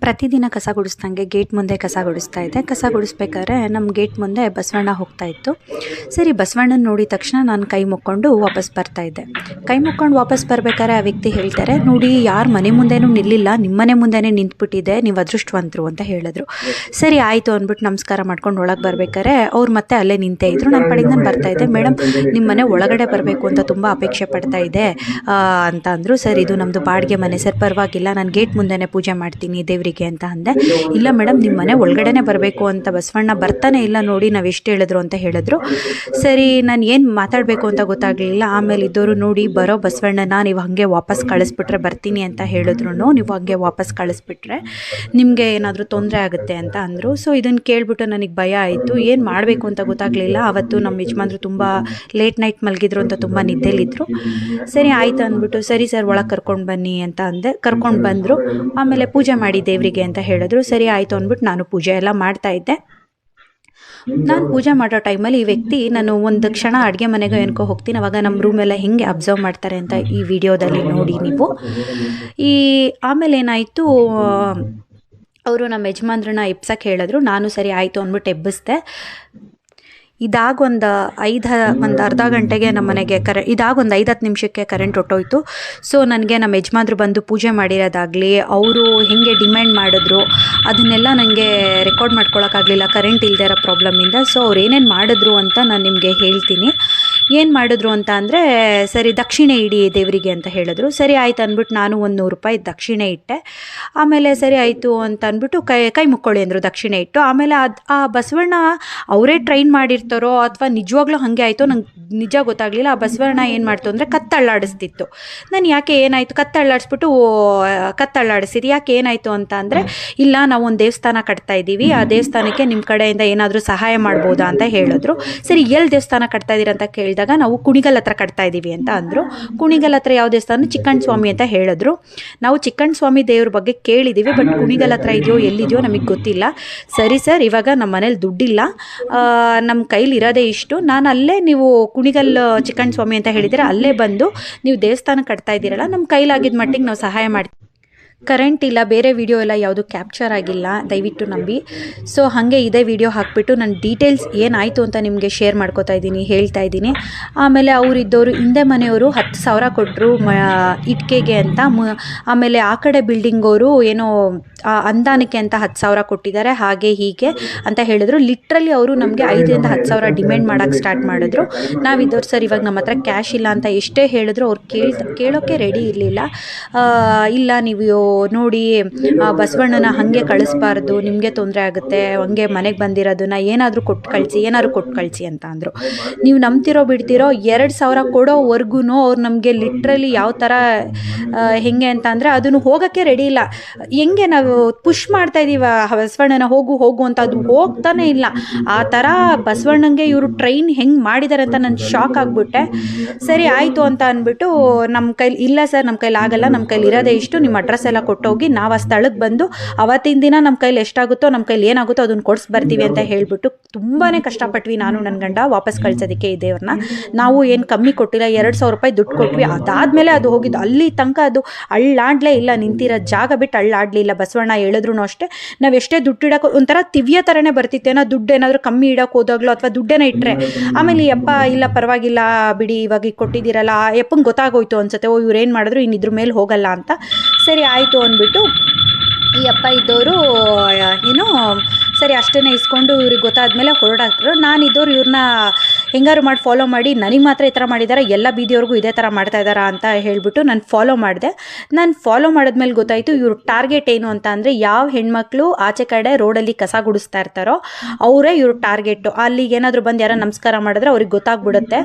ಪ್ರತಿದಿನ ಕಸ ಗುಡಿಸ್ದಂಗೆ ಗೇಟ್ ಮುಂದೆ ಕಸ ಗುಡಿಸ್ತಾ ಇದ್ದೆ. ಕಸ ಗುಡಿಸ್ಬೇಕಾದ್ರೆ ನಮ್ಮ ಗೇಟ್ ಮುಂದೆ ಬಸವಣ್ಣ ಹೋಗ್ತಾ ಇತ್ತು. ಸರಿ, ಬಸವಣ್ಣನ ನೋಡಿದ ತಕ್ಷಣ ನಾನು ಕೈ ಮುಕ್ಕೊಂಡು ವಾಪಸ್ ಬರ್ತಾಯಿದ್ದೆ. ಕೈ ಮುಕ್ಕೊಂಡು ವಾಪಸ್ ಬರಬೇಕಾದ್ರೆ ಆ ವ್ಯಕ್ತಿ ಹೇಳ್ತಾರೆ, ನೋಡಿ ಯಾರ ಮನೆ ಮುಂದೆನೂ ನಿಲ್ಲಿಲ್ಲ, ನಿಮ್ಮ ಮನೆ ಮುಂದೆನೇ ನಿಂತ್ಬಿಟ್ಟಿದೆ, ನೀವು ಅದೃಷ್ಟವಂತರು ಅಂತ ಹೇಳಿದ್ರು. ಸರಿ ಆಯಿತು ಅಂದ್ಬಿಟ್ಟು ನಮಸ್ಕಾರ ಮಾಡ್ಕೊಂಡು ಒಳಗೆ ಬರ್ಬೇಕಾದ್ರೆ ಅವ್ರು ಮತ್ತೆ ಅಲ್ಲೇ ನಿಂತೇ ಇದ್ರು. ನನ್ನ ಪಡೆಗೆ ನಾನು ಬರ್ತಾಯಿದ್ದೆ. ಮೇಡಮ್, ನಿಮ್ಮ ಮನೆ ಒಳಗಡೆ ಬರಬೇಕು ಅಂತ ತುಂಬ ಅಪೇಕ್ಷೆ ಪಡ್ತಾ ಇದೆ ಅಂತ ಅಂದರು. ಸರ್, ಇದು ನಮ್ಮದು ಬಾಡಿಗೆ ಮನೆ ಸರ್, ಪರವಾಗಿಲ್ಲ, ನಾನು ಗೇಟ್ ಮುಂದೆನೇ ಪೂಜೆ ಮಾಡ್ತೀನಿ ದೇವರಿಗೆ ಅಂತ ಅಂದೆ. ಇಲ್ಲ ಮೇಡಮ್, ನಿಮ್ಮ ಮನೆ ಒಳಗಡೆನೇ ಬರಬೇಕು ಅಂತ ಬಸವಣ್ಣ ಬರ್ತಾನೆ ಇಲ್ಲ ನೋಡಿ, ನಾವು ಎಷ್ಟು ಹೇಳಿದ್ರು ಅಂತ ಹೇಳಿದ್ರು. ಸರಿ, ನಾನು ಏನು ಮಾತಾಡಬೇಕು ಅಂತ ಗೊತ್ತಾಗಲಿಲ್ಲ. ಆಮೇಲೆ ಇದ್ದವರು ನೋಡಿ, ಬರೋ ಬಸವಣ್ಣನ ನೀವು ಹಾಗೆ ವಾಪಸ್ ಕಳಿಸ್ಬಿಟ್ರೆ ಬರ್ತೀನಿ ಅಂತ ಹೇಳಿದ್ರು, ನೀವು ಹಾಗೆ ವಾಪಸ್ ಕಳಿಸ್ಬಿಟ್ರೆ ನಿಮಗೆ ಏನಾದರೂ ತೊಂದರೆ ಆಗುತ್ತೆ ಅಂತ ಅಂದರು. ಸೊ ಇದನ್ನು ಕೇಳಿಬಿಟ್ಟು ನನಗೆ ಭಯ ಆಯಿತು. ಏನು ಮಾಡಬೇಕು ಅಂತ ಗೊತ್ತಾಗಲಿಲ್ಲ. ಅವತ್ತು ನಮ್ಮ ಯಜಮಾನ್ರು ತುಂಬ ಲೇಟ್ ನೈಟ್ ಮಲಗಿದ್ರು ಅಂತ ತುಂಬ ನಿದ್ದೆಲಿದ್ರು. ಸರಿ ಆಯಿತು ಅಂದ್ಬಿಟ್ಟು, ಸರಿ ಸರ್ ಒಳಗೆ ಕರ್ಕೊಂಡು ಬನ್ನಿ ಅಂತ ಅಂದೆ. ಕರ್ಕೊಂಡು ಬಂದರು. ಆಮೇಲೆ ಪೂಜೆ ಮಾಡಿ ದೇವರಿಗೆ ಅಂತ ಹೇಳಿದ್ರು. ಸರಿ ಆಯಿತು ಅಂದ್ಬಿಟ್ಟು ನಾನು ಪೂಜೆ ಎಲ್ಲ ಮಾಡ್ತಾಯಿದ್ದೆ. ನಾನು ಪೂಜೆ ಮಾಡೋ ಟೈಮಲ್ಲಿ ಈ ವ್ಯಕ್ತಿ, ನಾನು ಒಂದು ಕ್ಷಣ ಅಡುಗೆ ಮನೆಗೆ ಏನಕ್ಕೋ ಹೋಗ್ತೀನಿ, ಅವಾಗ ನಮ್ಮ ರೂಮೆಲ್ಲ ಹೆಂಗೆ ಅಬ್ಸರ್ವ್ ಮಾಡ್ತಾರೆ ಅಂತ ಈ ವಿಡಿಯೋದಲ್ಲಿ ನೋಡಿ ನೀವು. ಆಮೇಲೆ ಏನಾಯಿತು, ಅವರು ನಮ್ಮ ಯಜಮಾನ್ರನ್ನ ಎಬ್ಸಕ್ಕೆ ಹೇಳಿದ್ರು. ನಾನು ಸರಿ ಆಯಿತು ಅಂದ್ಬಿಟ್ಟು ಎಬ್ಬಿಸ್ದೆ. ಇದಾಗ ಒಂದು ಅರ್ಧ ಗಂಟೆಗೆ ನಮ್ಮ ಮನೆಗೆ ಇದಾಗ ಒಂದು 5-10 ನಿಮಿಷಕ್ಕೆ ಕರೆಂಟ್ ಹೊಟ್ಟೋಯ್ತು. ಸೊ ನನಗೆ ನಮ್ಮ ಯಜಮಾನ್ರು ಬಂದು ಪೂಜೆ ಮಾಡಿರೋದಾಗಲಿ, ಅವರು ಹೇಗೆ ಡಿಮ್ಯಾಂಡ್ ಮಾಡಿದ್ರು ಅದನ್ನೆಲ್ಲ ನನಗೆ ರೆಕಾರ್ಡ್ ಮಾಡ್ಕೊಳಕ್ಕಾಗಲಿಲ್ಲ ಕರೆಂಟ್ ಇಲ್ಲದೆ ಇರೋ ಪ್ರಾಬ್ಲಮಿಂದ. ಸೊ ಅವ್ರು ಏನೇನು ಮಾಡಿದ್ರು ಅಂತ ನಾನು ನಿಮಗೆ ಹೇಳ್ತೀನಿ. ಏನು ಮಾಡಿದ್ರು ಅಂತ ಅಂದರೆ, ಸರಿ ದಕ್ಷಿಣೆ ಇಡಿ ದೇವರಿಗೆ ಅಂತ ಹೇಳಿದ್ರು. ಸರಿ ಆಯ್ತು ಅಂದ್ಬಿಟ್ಟು ನಾನು ಒಂದು 100 ರೂಪಾಯಿ ದಕ್ಷಿಣೆ ಇಟ್ಟೆ. ಆಮೇಲೆ ಸರಿ ಆಯಿತು ಅಂತ ಅಂದ್ಬಿಟ್ಟು ಕೈ ಮುಕ್ಕೊಳ್ಳಿ ಅಂದರು ದಕ್ಷಿಣೆ ಇಟ್ಟು. ಆಮೇಲೆ ಆ ಬಸವಣ್ಣ ಅವರೇ ಟ್ರೈನ್ ಮಾಡಿರ್ತಾರೋ ಅಥವಾ ನಿಜವಾಗ್ಲೂ ಹಾಗೆ ಆಯಿತು, ನಂಗೆ ನಿಜ ಗೊತ್ತಾಗಲಿಲ್ಲ. ಆ ಬಸವಣ್ಣ ಏನು ಮಾಡ್ತು ಅಂದರೆ ಕತ್ತಳ್ಳಾಡಿಸ್ತಿತ್ತು. ನಾನು ಯಾಕೆ ಏನಾಯಿತು, ಕತ್ತಳ್ಳಾಡಿಸಿದ್ದು ಯಾಕೆ ಏನಾಯಿತು ಅಂತ ಅಂದರೆ, ಇಲ್ಲ ನಾವು ಒಂದು ದೇವಸ್ಥಾನ ಕಟ್ತಾ ಇದ್ದೀವಿ, ಆ ದೇವಸ್ಥಾನಕ್ಕೆ ನಿಮ್ಮ ಕಡೆಯಿಂದ ಏನಾದರೂ ಸಹಾಯ ಮಾಡ್ಬೋದಾ ಅಂತ ಹೇಳಿದ್ರು. ಸರಿ, ಎಲ್ಲಿ ದೇವಸ್ಥಾನ ಕಟ್ತಾ ಇದ್ದೀರ ಅಂತ ಕೇಳಿದಾಗ ನಾವು ಕುಣಿಗಲ್ ಹತ್ರ ಕಟ್ತಾ ಇದ್ದೀವಿ ಅಂತ ಅಂದರು. ಕುಣಿಗಲ್ ಹತ್ರ ಯಾವ ದೇವಸ್ಥಾನ? ಚಿಕ್ಕಣ್ಣ ಸ್ವಾಮಿ ಅಂತ ಹೇಳಿದ್ರು. ನಾವು ಚಿಕ್ಕಣ್ಣ ಸ್ವಾಮಿ ದೇವ್ರ ಬಗ್ಗೆ ಕೇಳಿದ್ದೀವಿ, ಬಟ್ ಕುಣಿಗಲ್ ಹತ್ರ ಇದೆಯೋ ಎಲ್ಲಿದೆಯೋ ನಮಗೆ ಗೊತ್ತಿಲ್ಲ. ಸರಿ ಸರ್, ಇವಾಗ ನಮ್ಮ ಮನೇಲಿ ದುಡ್ಡಿಲ್ಲ, ನಮ್ಮ ಕೈಲಿ ಇರೋದೇ ಇಷ್ಟು, ನಾನು ಅಲ್ಲೇ ನೀವು ಕುಣಿಗಲ್ ಚಿಕ್ಕಣ್ಣ ಸ್ವಾಮಿ ಅಂತ ಹೇಳಿದರೆ ಅಲ್ಲೇ ಬಂದು ನೀವು ದೇವಸ್ಥಾನ ಕಟ್ತಾ ಇದ್ದೀರಲ್ಲ, ನಮ್ಮ ಕೈಲಾಗಿದ್ದ ಮಟ್ಟಿಗೆ ನಾವು ಸಹಾಯ ಮಾಡ್ತೀವಿ. ಕರೆಂಟ್ ಇಲ್ಲ, ಬೇರೆ ವಿಡಿಯೋ ಎಲ್ಲ ಯಾವುದು ಕ್ಯಾಪ್ಚರ್ ಆಗಿಲ್ಲ, ದಯವಿಟ್ಟು ನಂಬಿ. ಸೊ ಹಾಗೆ ಇದೇ ವಿಡಿಯೋ ಹಾಕಿಬಿಟ್ಟು ನನ್ನ ಡೀಟೇಲ್ಸ್ ಏನಾಯಿತು ಅಂತ ನಿಮಗೆ ಶೇರ್ ಮಾಡ್ಕೋತಾ ಇದ್ದೀನಿ, ಹೇಳ್ತಾ ಇದ್ದೀನಿ. ಆಮೇಲೆ ಅವರಿದ್ದವರು ಹಿಂದೆ ಮನೆಯವರು 10,000 ಕೊಟ್ಟರು ಇಟ್ಕೆಗೆ ಅಂತ. ಆಮೇಲೆ ಆ ಕಡೆ ಬಿಲ್ಡಿಂಗ್ ಅವರು ಏನೋ ಅನುದಾನಕ್ಕೆ ಅಂತ 10,000 ಕೊಟ್ಟಿದ್ದಾರೆ, ಹಾಗೆ ಹೀಗೆ ಅಂತ ಹೇಳಿದ್ರು. ಲಿಟ್ರಲಿ ಅವರು ನಮಗೆ 5,000 to 10,000 ಡಿಮ್ಯಾಂಡ್ ಮಾಡೋಕ್ಕೆ ಸ್ಟಾರ್ಟ್ ಮಾಡಿದ್ರು. ನಾವಿದ್ದವ್ರು ಸರ್ ಇವಾಗ ನಮ್ಮ ಹತ್ರ ಕ್ಯಾಶ್ ಇಲ್ಲ ಅಂತ ಎಷ್ಟೇ ಹೇಳಿದ್ರು ಅವ್ರು ಕೇಳೋಕ್ಕೆ ರೆಡಿ ಇರಲಿಲ್ಲ. ಇಲ್ಲ ನೀವು ನೋಡಿ ಬಸವಣ್ಣನ ಹಾಗೆ ಕಳಿಸ್ಬಾರ್ದು, ನಿಮಗೆ ತೊಂದರೆ ಆಗುತ್ತೆ, ಹಂಗೆ ಮನೆಗೆ ಬಂದಿರೋದನ್ನ ಏನಾದರೂ ಕೊಟ್ಟು ಕಳಿಸಿ ಅಂತ ಅಂದರು. ನೀವು ನಂಬ್ತಿರೋ ಬಿಡ್ತಿರೋ 2,000 ಕೊಡೋವರೆಗೂ ಅವ್ರು ನಮಗೆ ಲಿಟ್ರಲಿ ಯಾವ ಥರ ಹೆಂಗೆ ಅಂತ ಅಂದರೆ ಅದನ್ನು ಹೋಗೋಕ್ಕೆ ರೆಡಿ ಇಲ್ಲ. ಹೆಂಗೆ ನಾವು ಪುಷ್ ಮಾಡ್ತಾ ಇದ್ದೀವ ಬಸವಣ್ಣನ ಹೋಗು ಅಂತ, ಅದು ಹೋಗ್ತಾನೆ ಇಲ್ಲ. ಆ ಥರ ಬಸವಣ್ಣಂಗೆ ಇವರು ಟ್ರೈನ್ ಹೆಂಗೆ ಮಾಡಿದ್ದಾರೆ ಅಂತ ನಾನು ಶಾಕ್ ಆಗಿಬಿಟ್ಟೆ. ಸರಿ ಆಯಿತು ಅಂತ ಅಂದ್ಬಿಟ್ಟು, ನಮ್ಮ ಕೈಲಿ ಇಲ್ಲ ಸರ್, ನಮ್ಮ ಕೈಲಿ ಆಗಲ್ಲ, ನಮ್ಮ ಕೈಲಿ ಇರೋದೇ ಇಷ್ಟು, ನಿಮ್ಮ ಅಡ್ರೆಸ್ ಎಲ್ಲ ಕೊಟ್ಟೋಗಿ ನಾವು ಆ ಸ್ಥಳಕ್ಕೆ ಬಂದು ಅವತ್ತಿನ ದಿನ ನಮ್ಮ ಕೈಲಿ ಎಷ್ಟಾಗುತ್ತೋ, ನಮ್ಮ ಕೈಲಿ ಏನಾಗುತ್ತೋ ಅದನ್ನು ಕೊಡಿಸಿ ಬರ್ತೀವಿ ಅಂತ ಹೇಳಿಬಿಟ್ಟು ತುಂಬಾ ಕಷ್ಟಪಟ್ವಿ ನಾನು ನನ್ನ ಗಂಡ ವಾಪಸ್ ಕಳ್ಸೋದಕ್ಕೆ ಈ ದೇವ್ರನ್ನ. ನಾವು ಏನು ಕಮ್ಮಿ ಕೊಟ್ಟಿಲ್ಲ, 2,000 ರೂಪಾಯಿ ದುಡ್ಡು ಕೊಟ್ವಿ. ಅದಾದಮೇಲೆ ಅದು ಹೋಗಿದ್ದು ಅಲ್ಲಿ ತನಕ ಅದು ಅಳ್ಳಾಡಲೇ ಇಲ್ಲ, ನಿಂತಿರೋ ಜಾಗ ಬಿಟ್ಟು ಅಳ್ಳಾಡಲಿಲ್ಲ. ಬಸವಣ್ಣ ಹೇಳಿದ್ರು ಅಷ್ಟೇ, ನಾವು ಎಷ್ಟೇ ದುಡ್ಡು ಇಡೋಕೆ ಒಂಥರ ತಿವ್ಯ ಥರನೇ ಬರ್ತಿತ್ತೇನೋ, ದುಡ್ಡು ಏನಾದರೂ ಕಮ್ಮಿ ಇಡೋಕೆ ಹೋದಾಗಲೋ ಅಥವಾ ದುಡ್ಡೇನ ಇಟ್ಟರೆ ಆಮೇಲೆ ಯಪ್ಪ ಇಲ್ಲ ಪರವಾಗಿಲ್ಲ ಬಿಡಿ ಇವಾಗ ಕೊಟ್ಟಿದ್ದೀರಲ್ಲ, ಯಪ್ಪಂಗೆ ಗೊತ್ತಾಗೋಯ್ತು ಅನ್ಸುತ್ತೆ, ಇವ್ರು ಏನು ಮಾಡಿದ್ರು ಇನ್ನು ಇದ್ರ ಮೇಲೆ ಹೋಗಲ್ಲ ಅಂತ. ಸರಿ ಆಯಿತು ಅಂದ್ಬಿಟ್ಟು ಈ ಅಪ್ಪ ಇದ್ದವರು ಏನೋ ಸರಿ ಅಷ್ಟೇ ಇಸ್ಕೊಂಡು ಇವ್ರಿಗೆ ಗೊತ್ತಾದ್ಮೇಲೆ ಹೊರಡಾಕ್ರು. ನಾನಿದ್ದವ್ರು ಇವ್ರನ್ನ ಹೆಂಗಾರು ಮಾಡಿ ಫಾಲೋ ಮಾಡಿ, ನನಗೆ ಮಾತ್ರ ಈ ಥರ ಮಾಡಿದ್ದಾರೆ, ಎಲ್ಲ ಬೀದಿಯವ್ರಿಗೂ ಇದೇ ಥರ ಮಾಡ್ತಾ ಇದ್ದಾರಾ ಅಂತ ಹೇಳಿಬಿಟ್ಟು ನಾನು ಫಾಲೋ ಮಾಡಿದೆ. ನಾನು ಫಾಲೋ ಮಾಡಿದ್ಮೇಲೆ ಗೊತ್ತಾಯಿತು ಇವ್ರ ಟಾರ್ಗೆಟ್ ಏನು ಅಂತ ಅಂದರೆ, ಯಾವ ಹೆಣ್ಮಕ್ಳು ಆಚೆ ಕಡೆ ರೋಡಲ್ಲಿ ಕಸ ಗುಡಿಸ್ತಾ ಇರ್ತಾರೋ ಅವರೇ ಇವ್ರ ಟಾರ್ಗೆಟು. ಅಲ್ಲಿಗೆ ಏನಾದರೂ ಬಂದು ಯಾರೋ ನಮಸ್ಕಾರ ಮಾಡಿದ್ರೆ ಅವ್ರಿಗೆ ಗೊತ್ತಾಗ್ಬಿಡುತ್ತೆ,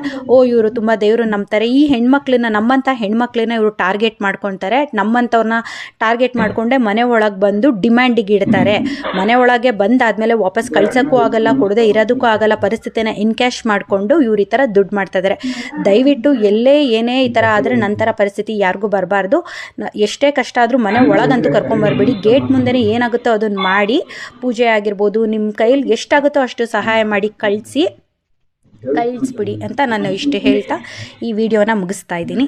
ಇವರು ತುಂಬ ದೇವರು ನಂಬ್ತಾರೆ. ಈ ಹೆಣ್ಮಕ್ಳನ್ನ, ನಮ್ಮಂಥ ಹೆಣ್ಮಕ್ಳನ್ನ ಇವರು ಟಾರ್ಗೆಟ್ ಮಾಡ್ಕೊತಾರೆ. ನಮ್ಮಂಥವ್ರನ್ನ ಟಾರ್ಗೆಟ್ ಮಾಡಿಕೊಂಡೆ ಮನೆ ಒಳಗೆ ಬಂದು ಡಿಮ್ಯಾಂಡಿಗೆ ಇಡ್ತಾರೆ. ಮನೆ ಒಳಗೆ ಬಂದಾದಮೇಲೆ ವಾಪಸ್ ಕಳ್ಸೋಕ್ಕೂ ಆಗಲ್ಲ, ಕೊಡದೆ ಇರೋದಕ್ಕೂ ಆಗಲ್ಲ, ಪರಿಸ್ಥಿತಿನ ಇನ್ಕ್ಯಾಶ್ ಮಾಡ್ಕೊಂಡು ಇವ್ರು ಈ ಥರ ದುಡ್ಡು ಮಾಡ್ತಾ ಇದ್ದಾರೆ. ದಯವಿಟ್ಟು ಎಲ್ಲೇ ಏನೇ ಈ ಥರ ಆದರೆ ನಂತರ ಪರಿಸ್ಥಿತಿ ಯಾರಿಗೂ ಬರಬಾರ್ದು. ಎಷ್ಟೇ ಕಷ್ಟ ಆದರೂ ಮನೆ ಒಳಗಂತೂ ಕರ್ಕೊಂಬರ್ಬೇಡಿ. ಗೇಟ್ ಮುಂದೆನೇ ಏನಾಗುತ್ತೋ ಅದನ್ನು ಮಾಡಿ, ಪೂಜೆ ಆಗಿರ್ಬೋದು, ನಿಮ್ಮ ಕೈಲಿ ಎಷ್ಟಾಗುತ್ತೋ ಅಷ್ಟು ಸಹಾಯ ಮಾಡಿ ಕಳಿಸ್ಬಿಡಿ ಅಂತ ನಾನು ಇಷ್ಟು ಹೇಳ್ತಾ ಈ ವಿಡಿಯೋನ ಮುಗಿಸ್ತಾ ಇದ್ದೀನಿ.